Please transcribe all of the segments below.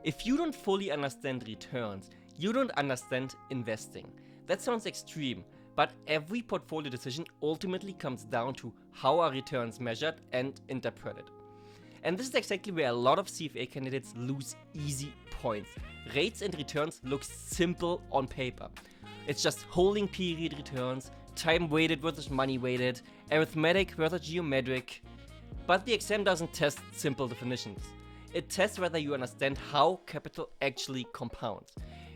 If you don't fully understand returns, you don't understand investing. That sounds extreme, but every portfolio decision ultimately comes down to how are returns measured and interpreted. And this is exactly where a lot of CFA candidates lose easy points. Rates and returns look simple on paper. It's just holding period returns, time weighted versus money weighted, arithmetic versus geometric. But the exam doesn't test simple definitions. It tests whether you understand how capital actually compounds.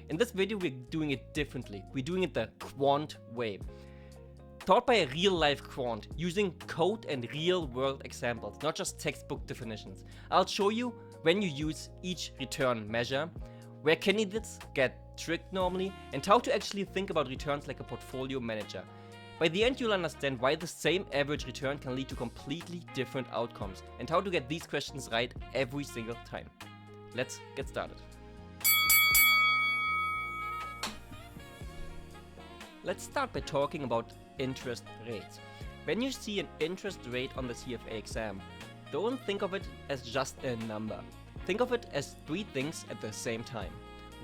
In this video, we're doing it differently. We're doing it the quant way. Taught by a real-life quant, using code and real-world examples, not just textbook definitions. I'll show you when you use each return measure, where candidates get tricked normally, and how to actually think about returns like a portfolio manager. By the end, you'll understand why the same average return can lead to completely different outcomes, and how to get these questions right every single time. Let's get started. Let's start by talking about interest rates. When you see an interest rate on the CFA exam, don't think of it as just a number. Think of it as three things at the same time.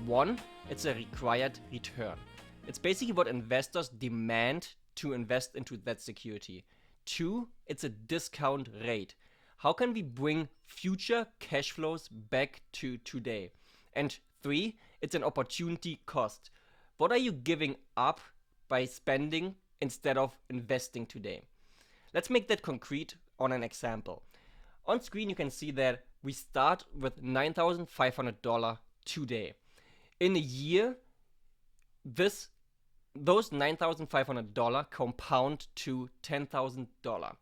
One, it's a required return. It's basically what investors demand to invest into that security. Two, it's a discount rate. How can we bring future cash flows back to today? And three, it's an opportunity cost. What are you giving up by spending instead of investing today? Let's make that concrete on an example. On screen you can see that we start with $9,500 today. In a year, those $9,500 compound to $10,000.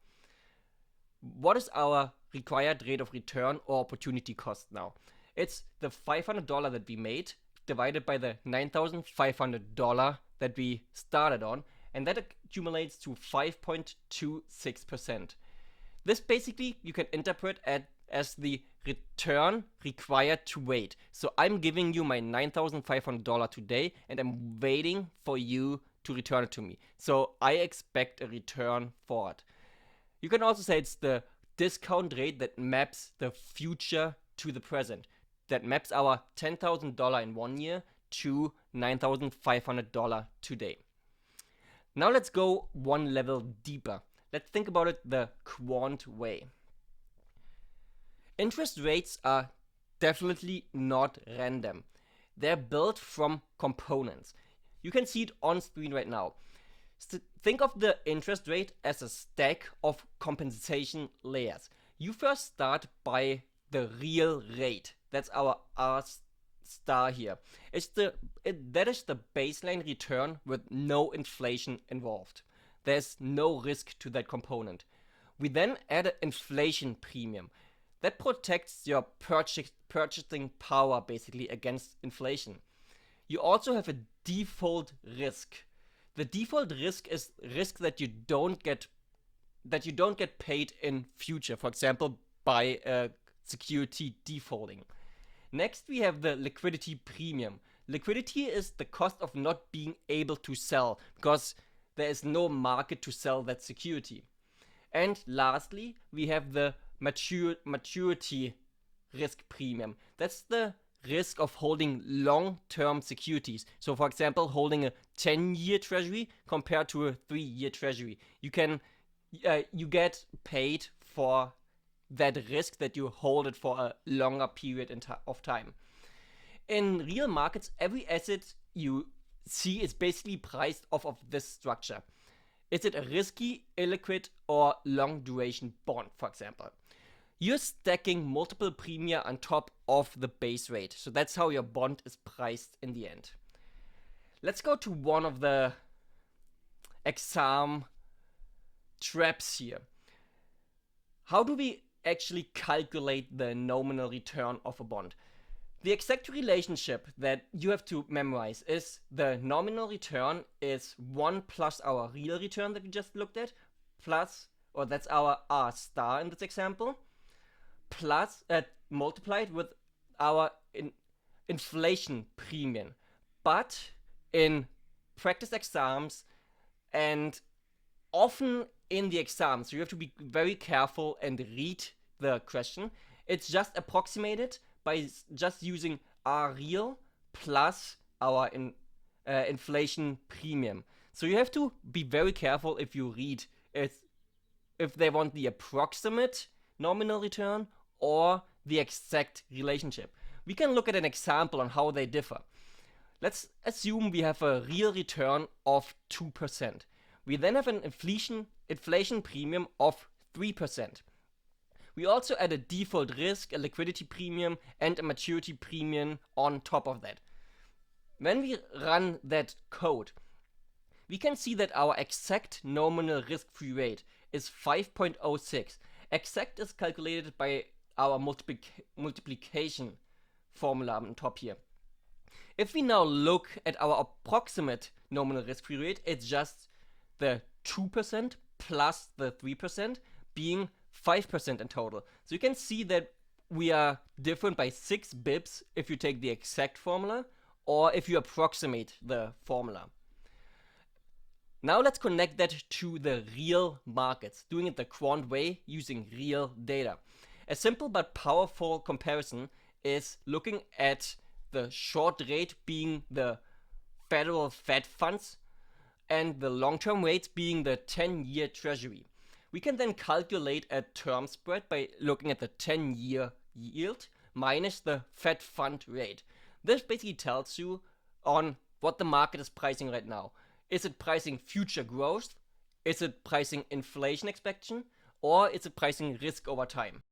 What is our required rate of return or opportunity cost now? It's the $500 that we made divided by the $9,500 that we started on, and that accumulates to 5.26%. This basically you can interpret as the return required to wait. So I'm giving you my $9,500 today, and I'm waiting for you to return it to me. So I expect a return for it. You can also say it's the discount rate that maps the future to the present. That maps our $10,000 in 1 year to $9,500 today. Now let's go one level deeper. Let's think about it the quant way. Interest rates are definitely not random. They're built from components. You can see it on screen right now. Think of the interest rate as a stack of compensation layers. You first start by the real rate. That's our R star here. That is the baseline return with no inflation involved. There's no risk to that component. We then add an inflation premium. That protects your purchasing power basically against inflation. You also have a default risk. The default risk is risk that you don't get paid in future, for example, by a security defaulting. Next, we have the liquidity premium. Liquidity is the cost of not being able to sell because there is no market to sell that security. And lastly, we have the maturity risk premium. That's the risk of holding long-term securities. So for example, holding a 10-year treasury compared to a 3-year treasury. You get paid for that risk that you hold it for a longer period of time. In real markets, every asset you see is basically priced off of this structure. Is it a risky, illiquid, or long duration bond, for example? You're stacking multiple premia on top of the base rate. So that's how your bond is priced in the end. Let's go to one of the exam traps here. How do we actually calculate the nominal return of a bond? The exact relationship that you have to memorize is the nominal return is 1 plus our real return that we just looked at, plus, or that's our R star in this example, plus multiplied with our inflation premium. But in practice exams and often in the exams, you have to be very careful and read the question. It's just approximated by just using are real plus our inflation premium. So you have to be very careful if you read if they want the approximate nominal return or the exact relationship. We can look at an example on how they differ. Let's assume we have a real return of 2%. We then have an inflation premium of 3%. We also add a default risk, a liquidity premium, and a maturity premium on top of that. When we run that code, we can see that our exact nominal risk-free rate is 5.06. Exact is calculated by our multiplication formula on top here. If we now look at our approximate nominal risk-free rate, it's just the 2% plus the 3% being 5% in total. So you can see that we are different by 6 bips if you take the exact formula or if you approximate the formula. Now let's connect that to the real markets, doing it the quant way using real data. A simple but powerful comparison is looking at the short rate being the federal Fed funds and the long-term rates being the 10-year treasury. We can then calculate a term spread by looking at the 10-year yield minus the Fed fund rate. This basically tells you on what the market is pricing right now. Is it pricing future growth? Is it pricing inflation expectation? Or is it pricing risk over time?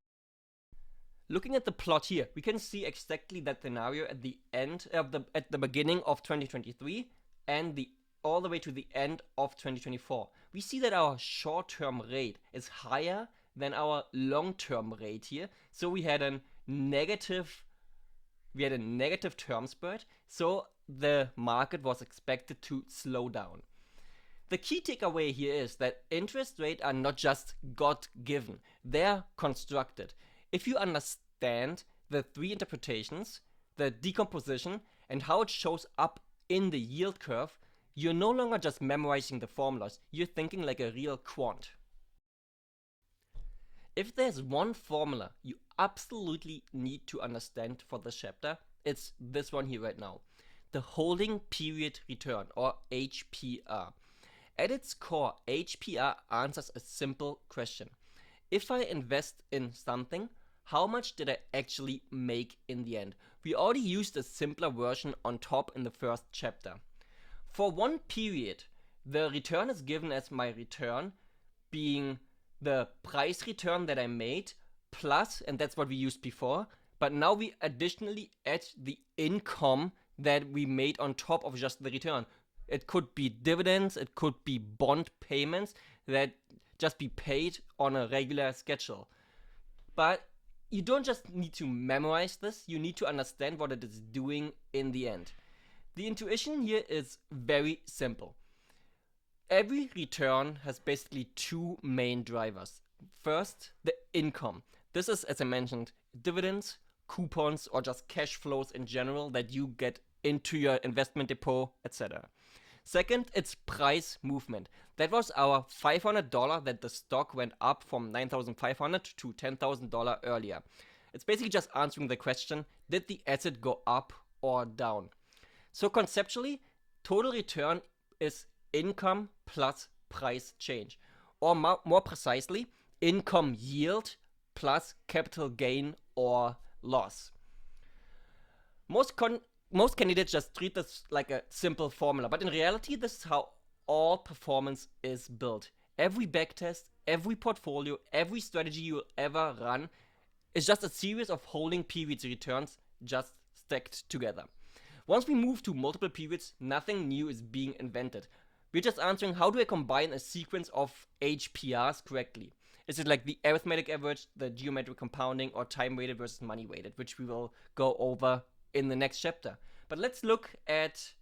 Looking at the plot here, we can see exactly that scenario at the end of at the beginning of 2023 and all the way to the end of 2024. We see that our short-term rate is higher than our long-term rate here. So we had a negative term spread. So the market was expected to slow down. The key takeaway here is that interest rates are not just God-given, they're constructed. If you understand the 3 interpretations, the decomposition, and how it shows up in the yield curve, you're no longer just memorizing the formulas, you're thinking like a real quant. If there's one formula you absolutely need to understand for this chapter, it's this one here right now. The holding period return, or HPR. At its core, HPR answers a simple question. If I invest in something, how much did I actually make in the end? We already used a simpler version on top in the first chapter. For one period, the return is given as my return being the price return that I made plus, and that's what we used before, but now we additionally add the income that we made on top of just the return. It could be dividends, it could be bond payments that just be paid on a regular schedule. But you don't just need to memorize this, you need to understand what it is doing in the end. The intuition here is very simple. Every return has basically 2 main drivers. First, the income. This is, as I mentioned, dividends, coupons, or just cash flows in general that you get into your investment depot, etc. Second, it's price movement. That was our $500 that the stock went up from $9,500 to $10,000 earlier. It's basically just answering the question, did the asset go up or down? So conceptually, total return is income plus price change. Or more precisely, income yield plus capital gain or loss. Most candidates just treat this like a simple formula, but in reality, this is how all performance is built. Every backtest, every portfolio, every strategy you'll ever run is just a series of holding periods returns just stacked together. Once we move to multiple periods, nothing new is being invented. We're just answering how do I combine a sequence of HPRs correctly. Is it like the arithmetic average, the geometric compounding, or time weighted versus money weighted, which we will go over in the next chapter. But let's look at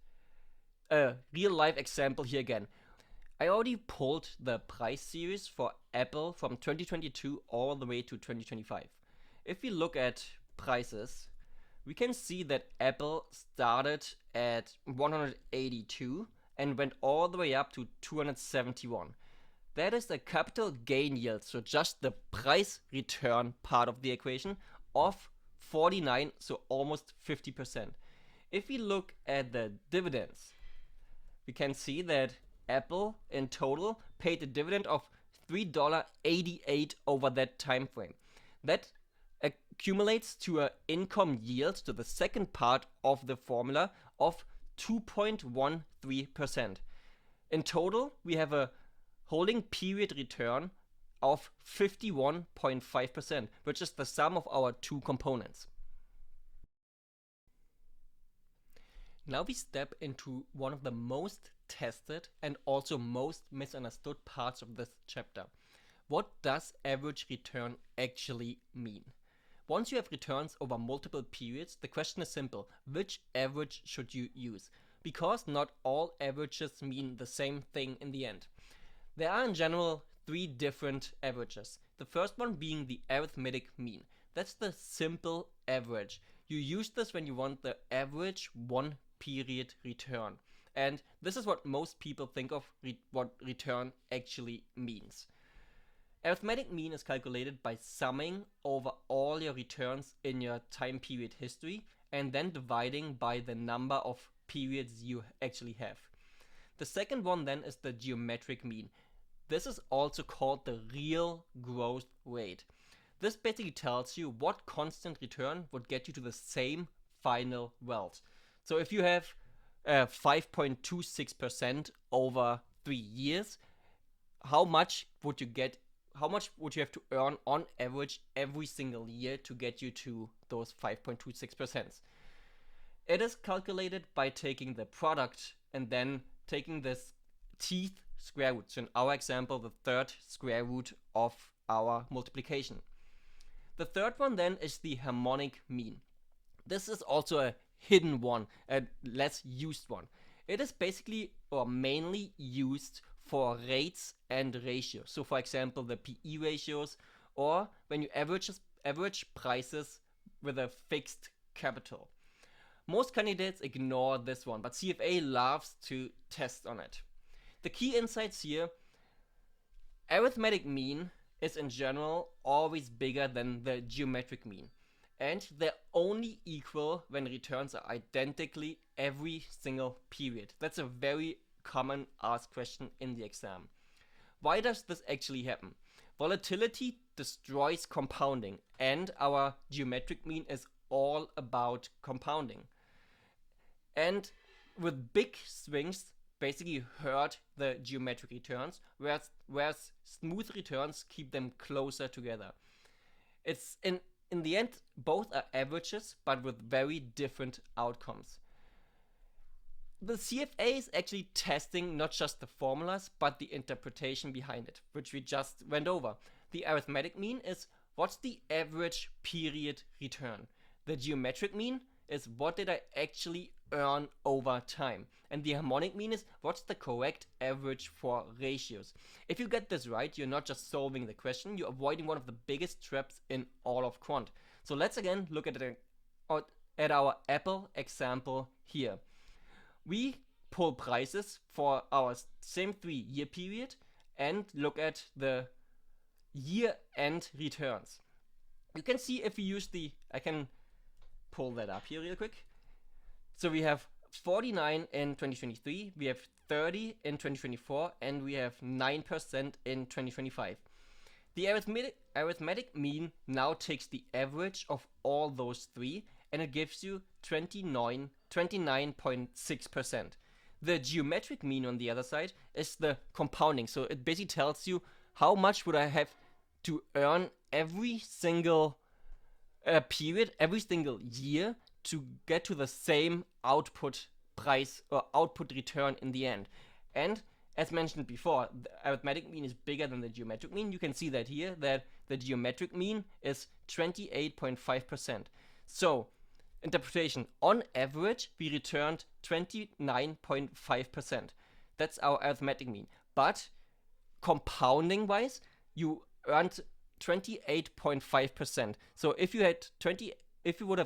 a real life example here again. I already pulled the price series for Apple from 2022 all the way to 2025. If we look at prices, we can see that Apple started at 182 and went all the way up to 271. That is the capital gain yield, so just the price return part of the equation, of 49, so almost 50%. If we look at the dividends, we can see that Apple in total paid a dividend of $3.88 over that time frame. That accumulates to an income yield, to the second part of the formula, of 2.13%. In total, we have a holding period return of 51.5%, which is the sum of our two components. Now we step into one of the most tested and also most misunderstood parts of this chapter. What does average return actually mean? Once you have returns over multiple periods, the question is simple: which average should you use? Because not all averages mean the same thing in the end. There are in general three different averages. The first one being the arithmetic mean. That's the simple average. You use this when you want the average one period return. And this is what most people think of what return actually means. Arithmetic mean is calculated by summing over all your returns in your time period history and then dividing by the number of periods you actually have. The second one then is the geometric mean. This is also called the real growth rate. This basically tells you what constant return would get you to the same final wealth. So if you have 5.26% over 3 years, how much would you have to earn on average every single year to get you to those 5.26%? It is calculated by taking the product and then taking this tth square root. So in our example, the third square root of our multiplication. The third one then is the harmonic mean. This is also a hidden one, a less used one. It is basically or mainly used for rates and ratios. So for example, the PE ratios, or when you average prices with a fixed capital. Most candidates ignore this one, but CFA loves to test on it. The key insights here: arithmetic mean is in general always bigger than the geometric mean, and they're only equal when returns are identically every single period. That's a very common asked question in the exam. Why does this actually happen? Volatility destroys compounding, and our geometric mean is all about compounding. And with big swings basically hurt the geometric returns, whereas smooth returns keep them closer together. It's in the end, both are averages, but with very different outcomes. The CFA is actually testing not just the formulas, but the interpretation behind it, which we just went over. The arithmetic mean is what's the average period return. The geometric mean is what did I actually earn over time. And the harmonic mean is what's the correct average for ratios. If you get this right, you're not just solving the question, you're avoiding one of the biggest traps in all of quant. So let's again look at our Apple example here. We pull prices for our same 3-year period and look at the year-end returns. You can see if we use I can pull that up here real quick. So we have 49 in 2023, we have 30 in 2024, and we have 9% in 2025. The arithmetic mean now takes the average of all those three, and it gives you 29.6%. The geometric mean on the other side is the compounding. So it basically tells you how much would I have to earn every single period, every single year, to get to the same output price or output return in the end. And as mentioned before, the arithmetic mean is bigger than the geometric mean. You can see that here, that the geometric mean is 28.5%. So, interpretation: on average, we returned 29.5%. That's our arithmetic mean. But compounding wise, you earned 28.5%. So if you would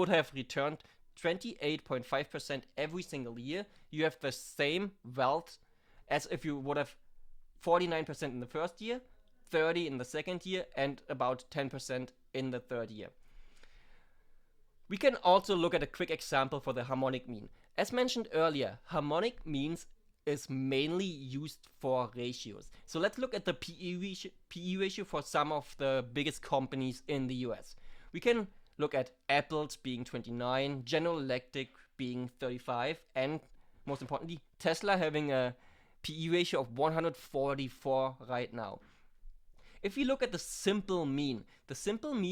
have returned 28.5% every single year, you have the same wealth as if you would have 49% in the first year, 30% in the second year, and about 10% in the third year. We can also look at a quick example for the harmonic mean. As mentioned earlier, harmonic means is mainly used for ratios. So let's look at the PE ratio for some of the biggest companies in the US. We can look at Apple's being 29, General Electric being 35, and most importantly, Tesla having a PE ratio of 144 right now. If you look at the simple mean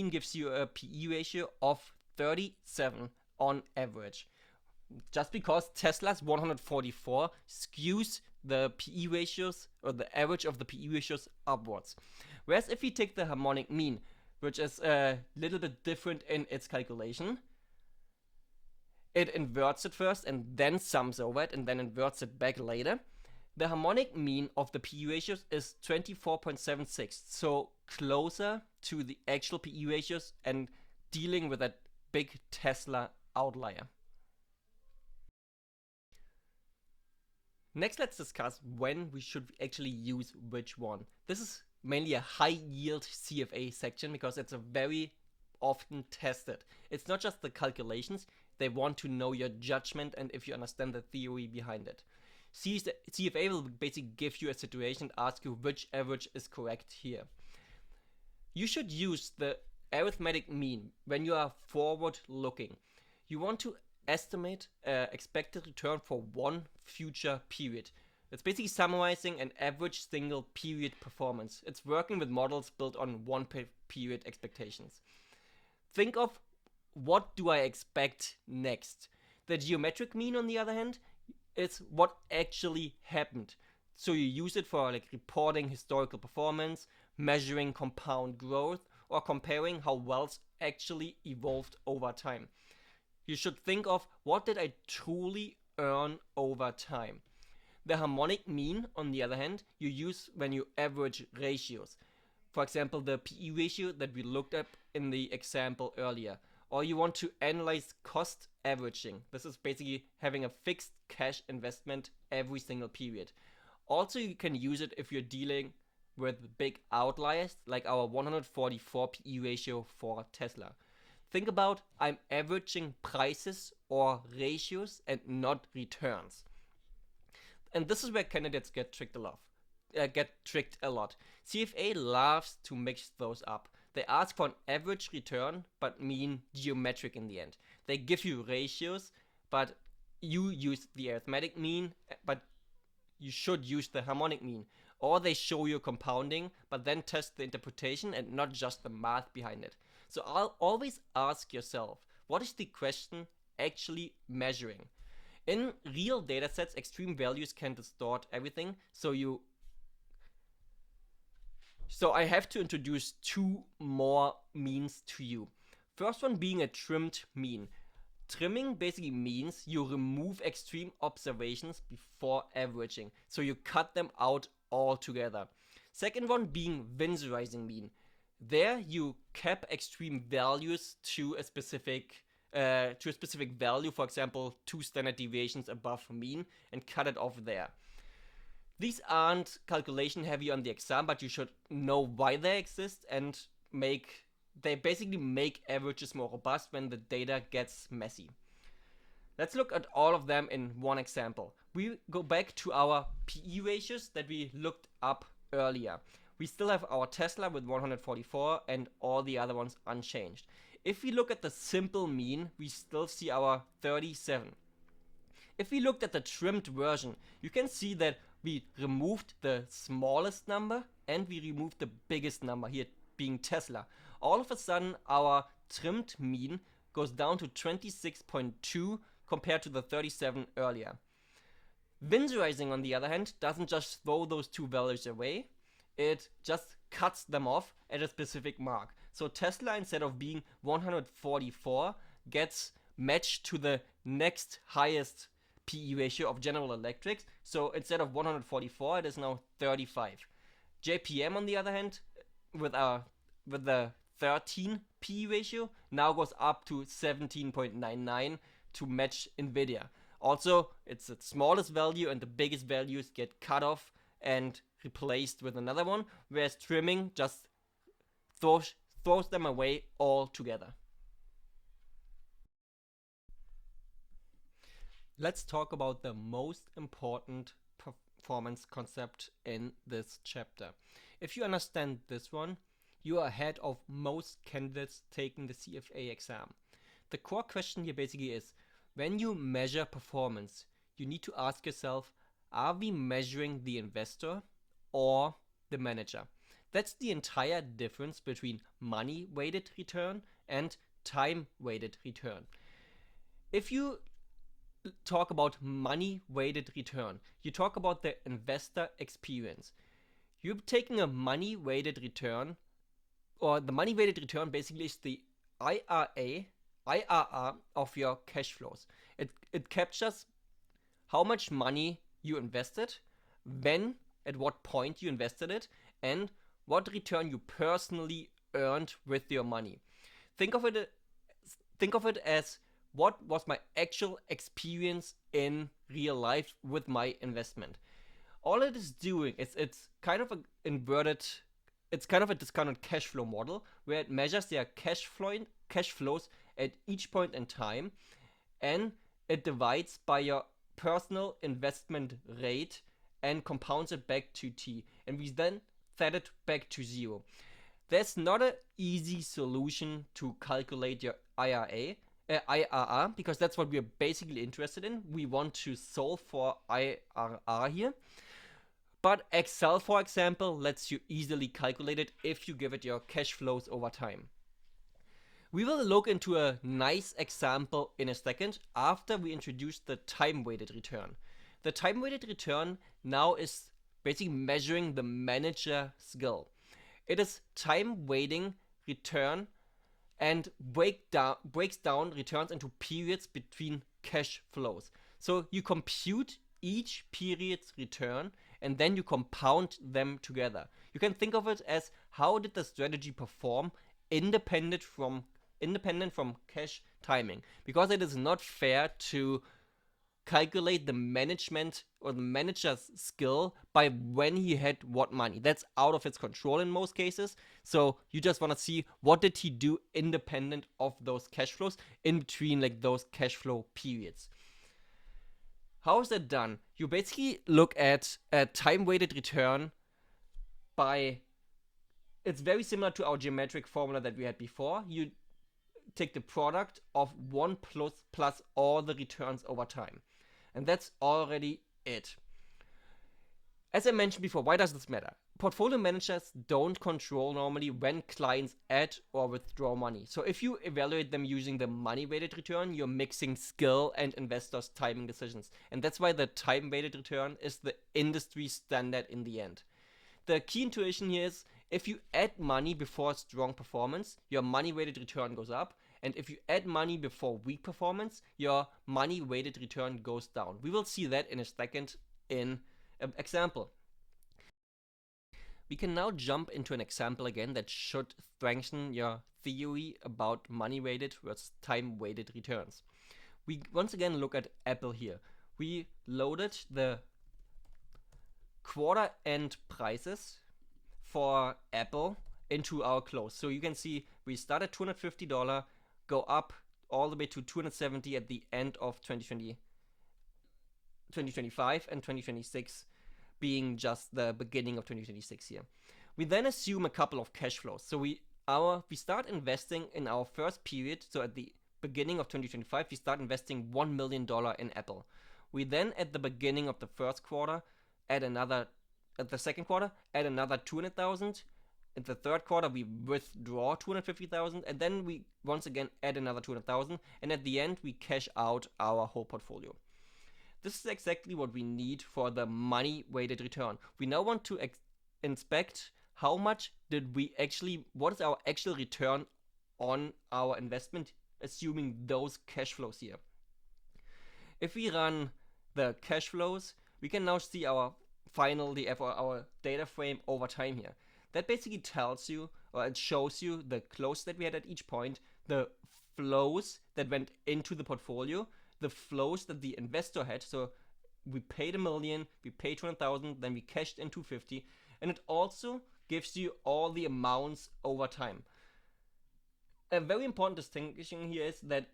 gives you a PE ratio of 37 on average. Just because Tesla's 144 skews the PE ratios, or the average of the PE ratios, upwards. Whereas if you take the harmonic mean, which is a little bit different in its calculation, it inverts it first and then sums over it and then inverts it back later. The harmonic mean of the PE ratios is 24.76, so closer to the actual PE ratios and dealing with that big Tesla outlier. Next, let's discuss when we should actually use which one. This is mainly a high yield CFA section because it's a very often tested. It's not just the calculations, they want to know your judgment and if you understand the theory behind it. CFA will basically give you a situation and ask you which average is correct here. You should use the arithmetic mean when you are forward looking. You want to estimate expected return for one future period. It's basically summarizing an average single period performance. It's working with models built on one period expectations. Think of what do I expect next. The geometric mean, on the other hand, is what actually happened. So you use it for like reporting historical performance, measuring compound growth, or comparing how wealth actually evolved over time. You should think of what did I truly earn over time. The harmonic mean, on the other hand, you use when you average ratios. For example, the PE ratio that we looked at in the example earlier. Or you want to analyze cost averaging. This is basically having a fixed cash investment every single period. Also, you can use it if you're dealing with big outliers, like our 144 PE ratio for Tesla. Think about I'm averaging prices or ratios and not returns. And this is where candidates get tricked a lot. CFA loves to mix those up. They ask for an average return, but mean geometric in the end. They give you ratios, but you use the arithmetic mean, but you should use the harmonic mean. Or they show you compounding, but then test the interpretation and not just the math behind it. So I'll always ask yourself, what is the question actually measuring? In real datasets, extreme values can distort everything, so I have to introduce two more means to you. First one being a trimmed mean. Trimming basically means you remove extreme observations before averaging, so you cut them out altogether. Second one being Winsorizing mean. There you cap extreme values to a specific value, for example 2 standard deviations above mean, and cut it off there. These aren't calculation heavy on the exam, but you should know why they exist and they basically make averages more robust when the data gets messy. Let's look at all of them in one example. We go back to our PE ratios that we looked up earlier. We still have our Tesla with 144 and all the other ones unchanged. If we look at the simple mean, we still see our 37. If we looked at the trimmed version, you can see that we removed the smallest number and we removed the biggest number, here being Tesla. All of a sudden, our trimmed mean goes down to 26.2 compared to the 37 earlier. Winsorizing, on the other hand, doesn't just throw those two values away, it just cuts them off at a specific mark. So Tesla, instead of being 144, gets matched to the next highest PE ratio of General Electric. So instead of 144, it is now 35. JPM, on the other hand, with the 13 PE ratio, now goes up to 17.99 to match Nvidia. Also, it's the smallest value and the biggest values get cut off and replaced with another one, whereas trimming just throws them away altogether. Let's talk about the most important performance concept in this chapter. If you understand this one, you are ahead of most candidates taking the CFA exam. The core question here basically is, when you measure performance, you need to ask yourself, are we measuring the investor or the manager? That's the entire difference between money weighted return and time weighted return. If you talk about money weighted return, you talk about the investor experience. You're taking a money weighted return, or the money weighted return basically is the IRR of your cash flows. It captures how much money you invested, when, at what point you invested it, and what return you personally earned with your money. Think of it as, what was my actual experience in real life with my investment. All it is doing is, it's kind of a discounted cash flow model where it measures their cash flows at each point in time, and it divides by your personal investment rate and compounds it back to t, and we then set it back to 0. There's not an easy solution to calculate your IRR, because that's what we're basically interested in. We want to solve for IRR here. But Excel, for example, lets you easily calculate it if you give it your cash flows over time. We will look into a nice example in a second after we introduce the time-weighted return. The time-weighted return now is basically measuring the manager skill. It is time-weighting return and breaks down returns into periods between cash flows. So you compute each period's return and then you compound them together. You can think of it as, how did the strategy perform independent from cash timing, because it is not fair to calculate the management or the manager's skill by when he had what money. That's out of its control in most cases. So you just want to see, what did he do independent of those cash flows in between like those cash flow periods. How is that done? You basically look at a time-weighted return by, it's very similar to our geometric formula that we had before. You take the product of 1 plus all the returns over time. And that's already it. As I mentioned before, why does this matter? Portfolio managers don't control normally when clients add or withdraw money. So if you evaluate them using the money weighted return, you're mixing skill and investors' timing decisions. And that's why the time weighted return is the industry standard in the end. The key intuition here is, if you add money before strong performance, your money weighted return goes up. And if you add money before weak performance, your money weighted return goes down. We will see that in a second in an example. We can now jump into an example again that should strengthen your theory about money weighted versus time weighted returns. We once again look at Apple here. We loaded the quarter end prices for Apple into our close. So you can see we start at $250, go up all the way to 270 at the end of 2025, and 2026 being just the beginning of 2026 here. We then assume a couple of cash flows. So we start investing in our first period. So at the beginning of 2025, we start investing $1 million in Apple. We then, at the beginning of the first quarter, at the second quarter, add another 200,000. In the third quarter, we withdraw 250,000, and then we once again add another 200,000, and at the end, we cash out our whole portfolio. This is exactly what we need for the money weighted return. We now want to inspect how much what is our actual return on our investment, assuming those cash flows here. If we run the cash flows, we can now see our data frame over time here. That basically tells you, or it shows you, the close that we had at each point, the flows that went into the portfolio, the flows that the investor had. So we paid $1 million, we paid 200,000, then we cashed in 250, and it also gives you all the amounts over time. A very important distinction here is that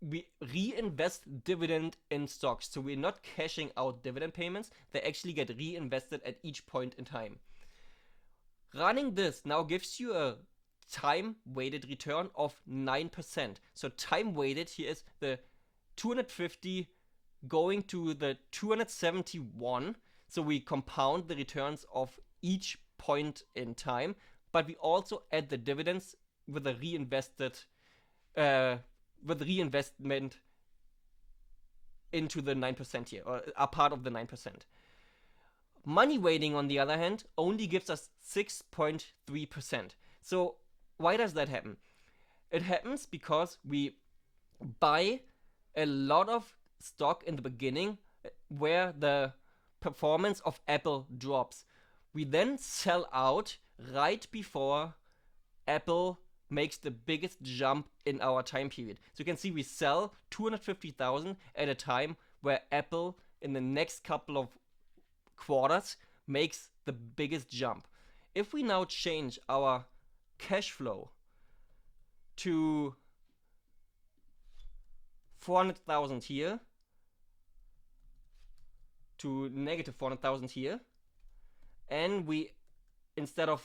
we reinvest dividend in stocks. So we're not cashing out dividend payments. They actually get reinvested at each point in time. Running this now gives you a time-weighted return of 9%. So time-weighted here is the 250 going to the 271. So we compound the returns of each point in time, but we also add the dividends with a reinvestment into the 9% here, or are part of the 9%. Money weighting, on the other hand, only gives us 6.3%. So why does that happen? It happens because we buy a lot of stock in the beginning where the performance of Apple drops. We then sell out right before Apple makes the biggest jump in our time period. So you can see we sell 250,000 at a time where Apple in the next couple of quarters makes the biggest jump. If we now change our cash flow to 400,000 here to negative 400,000 here, and we, instead of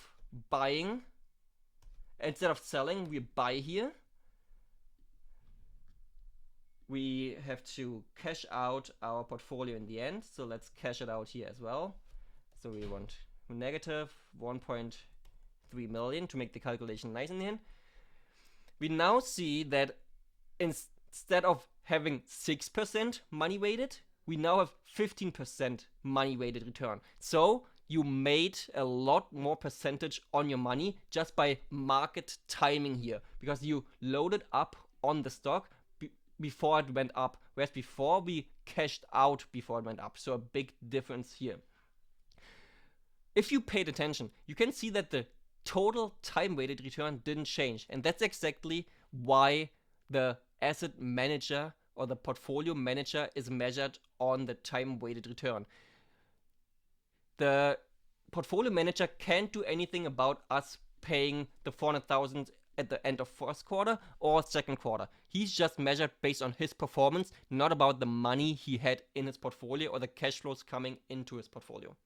selling, we buy here, we have to cash out our portfolio in the end. So let's cash it out here as well. So we want negative 1.3 million to make the calculation nice in the end. We now see that instead of having 6% money weighted, we now have 15% money weighted return. So you made a lot more percentage on your money just by market timing here, because you loaded up on the stock before it went up, whereas before we cashed out before it went up. So a big difference here. If you paid attention, you can see that the total time-weighted return didn't change, and that's exactly why the asset manager or the portfolio manager is measured on the time-weighted return. The portfolio manager can't do anything about us paying the 400,000 at the end of first quarter or second quarter. He's just measured based on his performance, not about the money he had in his portfolio or the cash flows coming into his portfolio.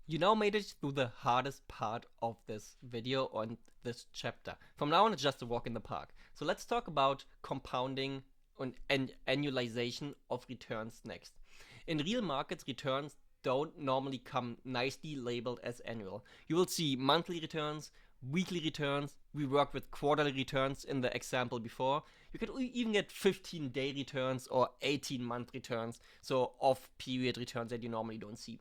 You now made it through the hardest part of this video on this chapter. From now on, it's just a walk in the park. So let's talk about compounding and annualization of returns next. In real markets, returns don't normally come nicely labeled as annual. You will see monthly returns, weekly returns. We work with quarterly returns in the example before. You can even get 15-day returns or 18-month returns, so off-period returns that you normally don't see.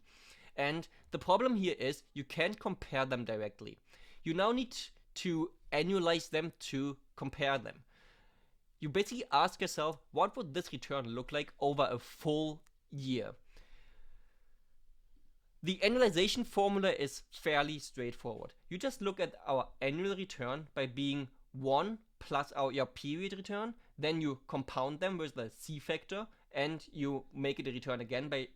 And the problem here is you can't compare them directly. You now need to annualize them to compare them. You basically ask yourself, what would this return look like over a full year? The annualization formula is fairly straightforward. You just look at our annual return by being 1 plus your period return, then you compound them with the C factor, and you make it a return again by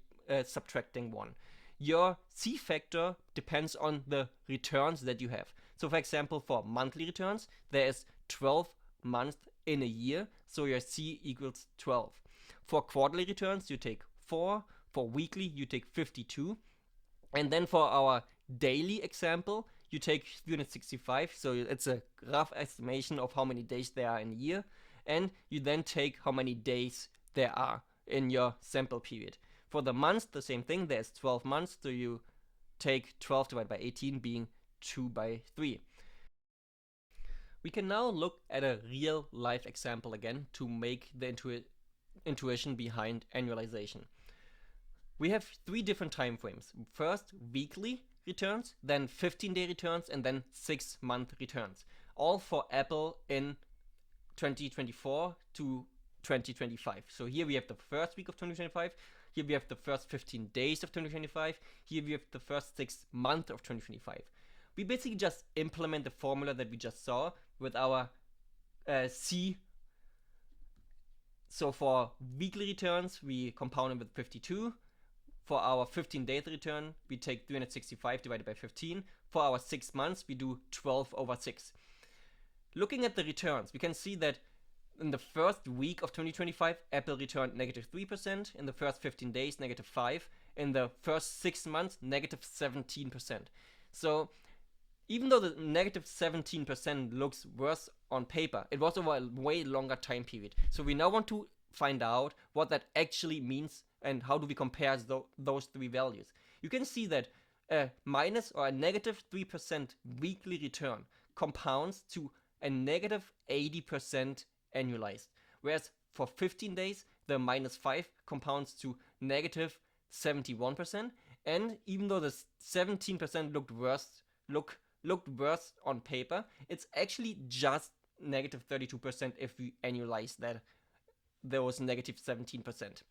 subtracting 1. Your C factor depends on the returns that you have. So for example, for monthly returns, there is 12 months in a year, so your C equals 12. For quarterly returns, you take 4. For weekly, you take 52. And then for our daily example, you take 365, so it's a rough estimation of how many days there are in a year, and you then take how many days there are in your sample period. For the months, the same thing, there's 12 months, so you take 12 divided by 18 being 2 by 3. We can now look at a real life example again to make the intuition behind annualization. We have 3 different time frames. First, weekly returns, then 15-day returns, and then 6-month returns. All for Apple in 2024 to 2025. So here we have the first week of 2025. Here we have the first 15 days of 2025. Here we have the first 6 months of 2025. We basically just implement the formula that we just saw with our C. So for weekly returns, we compound them with 52. For our 15-day return, we take 365 divided by 15. For our 6 months, we do 12 over 6. looking at the returns, we can see that in the first week of 2025, Apple returned -3%. In the first 15 days, -5%. In the first 6 months, -17%. So even though the -17% looks worse on paper, it was over a way longer time period. So we now want to find out what that actually means and how do we compare those three values. You can see that a minus or a -3% weekly return compounds to a -80% annualized, whereas for 15 days the -5 compounds to -71%, and even though the 17% looked worse on paper, it's actually just -32% if we annualize that those -17%.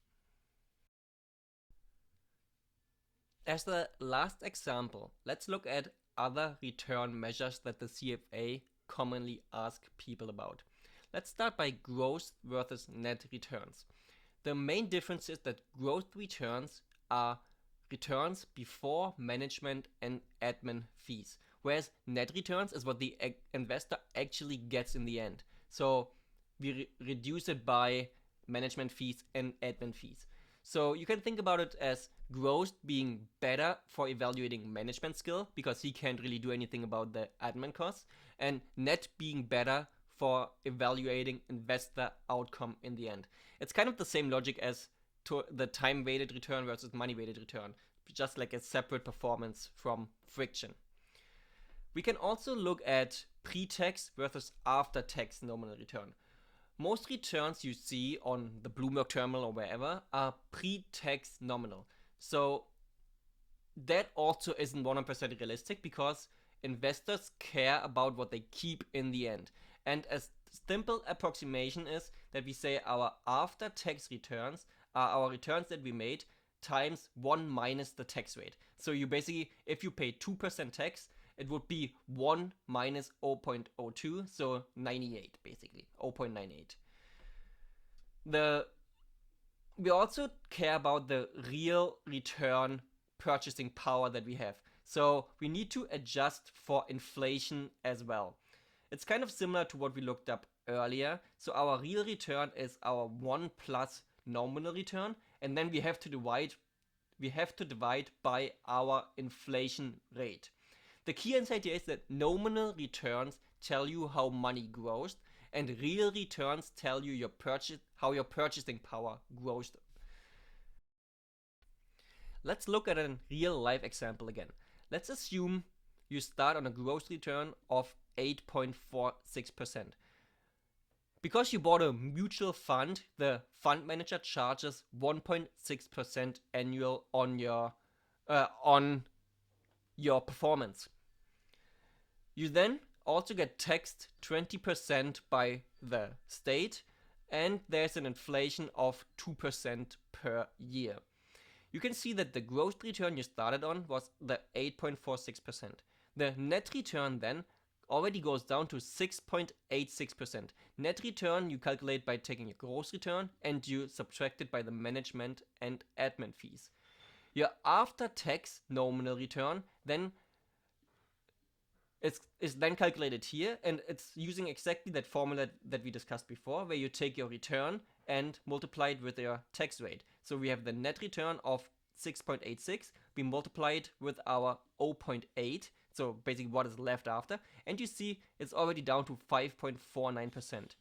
As the last example, let's look at other return measures that the CFA commonly ask people about. Let's start by gross versus net returns. The main difference is that gross returns are returns before management and admin fees, whereas net returns is what the investor actually gets in the end. So we reduce it by management fees and admin fees. So you can think about it as gross being better for evaluating management skill because he can't really do anything about the admin costs, and net being better for evaluating investor outcome in the end. It's kind of the same logic as to the time-weighted return versus money-weighted return, just like a separate performance from friction. We can also look at pre-tax versus after-tax nominal return. Most returns you see on the Bloomberg terminal or wherever are pre-tax nominal. So that also isn't 100% realistic because investors care about what they keep in the end. And a simple approximation is that we say our after-tax returns are our returns that we made times 1 minus the tax rate. So you basically, if you pay 2% tax, it would be 1 minus 0.02, so 98 basically, 0.98. We also care about the real return purchasing power that we have. So we need to adjust for inflation as well. It's kind of similar to what we looked up earlier. So our real return is our 1 plus nominal return, and then we have to divide by our inflation rate. The key insight here is that nominal returns tell you how money grows, and real returns tell you how your purchasing power grows. Let's look at a real life example again. Let's assume you start on a gross return of 8.46%. Because you bought a mutual fund, the fund manager charges 1.6% annual on your performance. You then also get taxed 20% by the state, and there's an inflation of 2% per year. You can see that the gross return you started on was the 8.46%. The net return then already goes down to 6.86%. Net return you calculate by taking your gross return and you subtract it by the management and admin fees. Your after-tax nominal return then is then calculated here, and it's using exactly that formula that we discussed before, where you take your return and multiply it with your tax rate. So we have the net return of 6.86, we multiply it with our 0.8, so basically what is left after, and you see it's already down to 5.49%.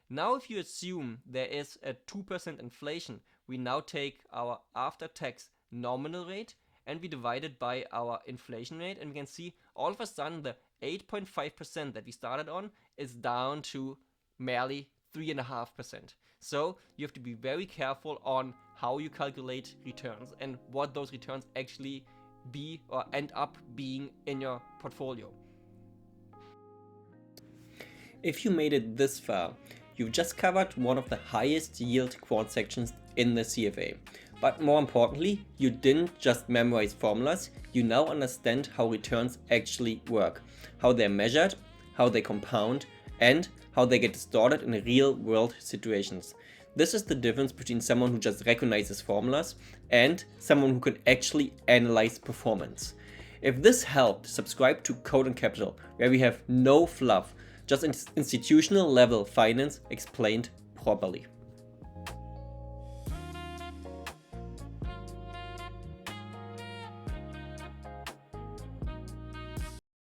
Now if you assume there is a 2% inflation, we now take our after-tax nominal rate and we divide it by our inflation rate, and we can see all of a sudden the 8.5% that we started on is down to merely 3.5%. So you have to be very careful on how you calculate returns and what those returns actually be or end up being in your portfolio. If you made it this far, you've just covered one of the highest yield quant sections in the CFA. But more importantly, you didn't just memorize formulas, you now understand how returns actually work, how they're measured, how they compound, and how they get distorted in real world situations. This is the difference between someone who just recognizes formulas and someone who can actually analyze performance. If this helped, subscribe to Code and Capital, where we have no fluff, just institutional level finance explained properly.